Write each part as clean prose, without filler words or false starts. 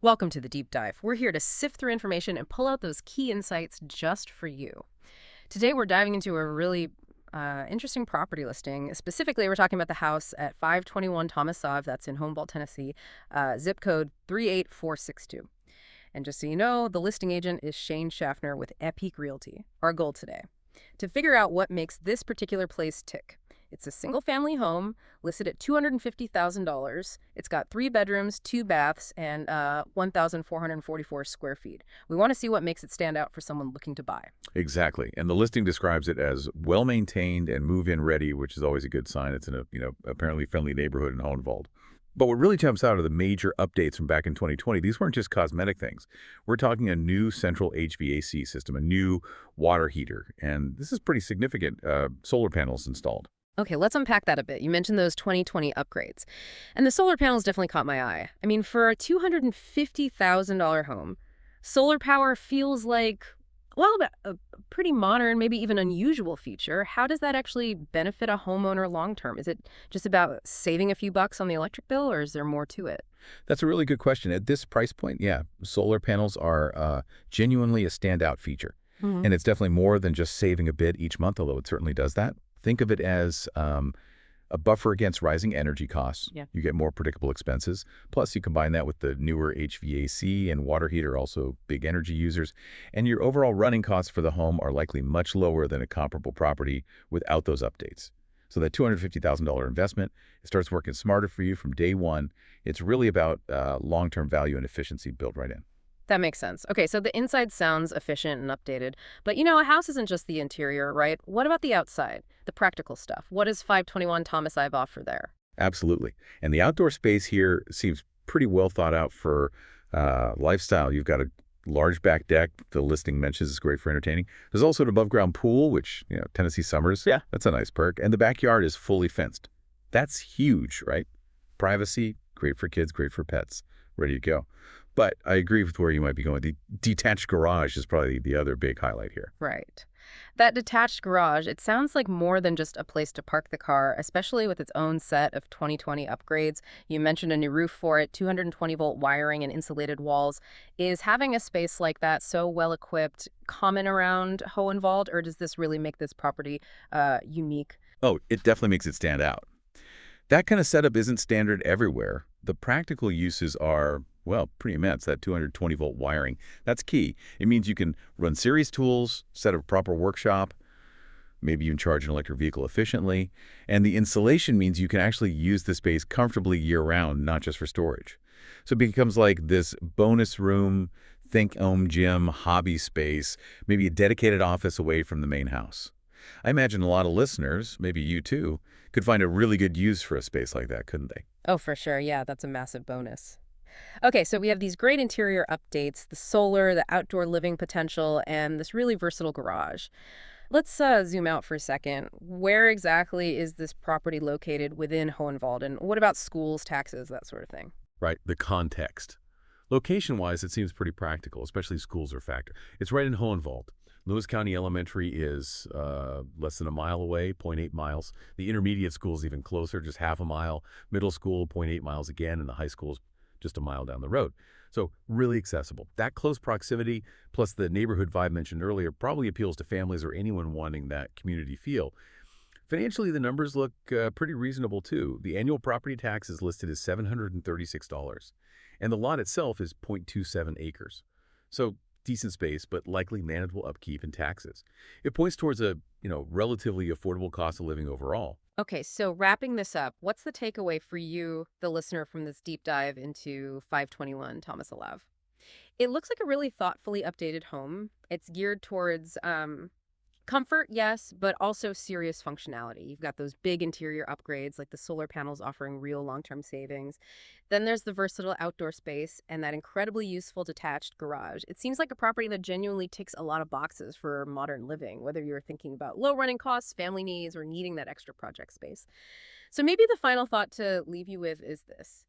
Welcome to the deep dive. We're here to sift through information and pull out those key insights just for you. Today, we're diving into a really interesting property listing. Specifically, we're talking about the house at 521 Thomas Ave, that's in Hohenwald, Tennessee, zip code 38462. And just so you know, the listing agent is Shaffner with Epique Realty. Our goal today, to figure out what makes this particular place tick. It's a single-family home listed at $250,000. It's got 3 bedrooms, 2 baths, and 1,444 square feet. We want to see what makes it stand out for someone looking to buy. Exactly. And the listing describes it as well-maintained and move-in ready, which is always a good sign. It's in a, apparently friendly neighborhood in Hohenwald. But what really jumps out are the major updates from back in 2020. These weren't just cosmetic things. We're talking a new central HVAC system, a new water heater, and this is pretty significant. Solar panels installed. Okay, let's unpack that a bit. You mentioned those 2020 upgrades. And the solar panels definitely caught my eye. I mean, for a $250,000 home, solar power feels like, well, a pretty modern, maybe even unusual feature. How does that actually benefit a homeowner long term? Is it just about saving a few bucks on the electric bill, or is there more to it? That's a really good question. At this price point, yeah, solar panels are genuinely a standout feature. Hmm. And it's definitely more than just saving a bit each month, although it certainly does that. Think of it as a buffer against rising energy costs. Yeah. You get more predictable expenses. Plus, you combine that with the newer HVAC and water heater, also big energy users. And your overall running costs for the home are likely much lower than a comparable property without those updates. So that $250,000 investment, it starts working smarter for you from day one. It's really about long-term value and efficiency built right in. That makes sense. Okay, so the inside sounds efficient and updated. But a house isn't just the interior, right? What about the outside, the practical stuff? What does 521 Thomas Ave offer there? Absolutely. And the outdoor space here seems pretty well thought out for lifestyle. You've got a large back deck. The listing mentions is great for entertaining. There's also an above-ground pool, which, Tennessee summers, yeah, that's a nice perk. And the backyard is fully fenced. That's huge, right? Privacy, great for kids, great for pets. Ready to go. But I agree with where you might be going. The detached garage is probably the other big highlight here. Right. That detached garage, it sounds like more than just a place to park the car, especially with its own set of 2020 upgrades. You mentioned a new roof for it, 220-volt wiring and insulated walls. Is having a space like that so well equipped common around Hohenwald, or does this really make this property unique? Oh, it definitely makes it stand out. That kind of setup isn't standard everywhere. The practical uses are, well, pretty immense. That 220-volt wiring, that's key. It means you can run series tools, set up a proper workshop, maybe even charge an electric vehicle efficiently. And the insulation means you can actually use the space comfortably year-round, not just for storage. So it becomes like this bonus room, think home gym, hobby space, maybe a dedicated office away from the main house. I imagine a lot of listeners, maybe you too, could find a really good use for a space like that, couldn't they? Oh, for sure. Yeah, that's a massive bonus. Okay, so we have these great interior updates, the solar, the outdoor living potential, and this really versatile garage. Let's zoom out for a second. Where exactly is this property located within Hohenwald, and what about schools, taxes, that sort of thing? Right, the context. Location-wise, it seems pretty practical, especially schools are a factor. It's right in Hohenwald. Lewis County Elementary is less than a mile away, zero point 0.8 miles. The intermediate school is even closer, just half a mile. Middle school, zero point 0.8 miles again, and the high school is just a mile down the road. So really accessible. That close proximity, plus the neighborhood vibe mentioned earlier, probably appeals to families or anyone wanting that community feel. Financially, the numbers look pretty reasonable, too. The annual property tax is listed as $736, and the lot itself is 0.27 acres. So decent space, but likely manageable upkeep and taxes. It points towards a, relatively affordable cost of living overall. Okay, so wrapping this up, what's the takeaway for you, the listener, from this deep dive into 521 Thomas Ave? It looks like a really thoughtfully updated home. It's geared towards comfort, yes, but also serious functionality. You've got those big interior upgrades, like the solar panels offering real long-term savings. Then there's the versatile outdoor space and that incredibly useful detached garage. It seems like a property that genuinely ticks a lot of boxes for modern living, whether you're thinking about low running costs, family needs, or needing that extra project space. So maybe the final thought to leave you with is this.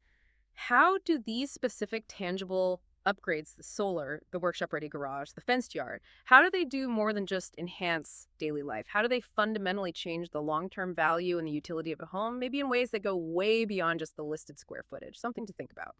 How do these specific tangible upgrades, the solar, the workshop-ready garage, the fenced yard, how do they do more than just enhance daily life? How do they fundamentally change the long-term value and the utility of a home, maybe in ways that go way beyond just the listed square footage? Something to think about.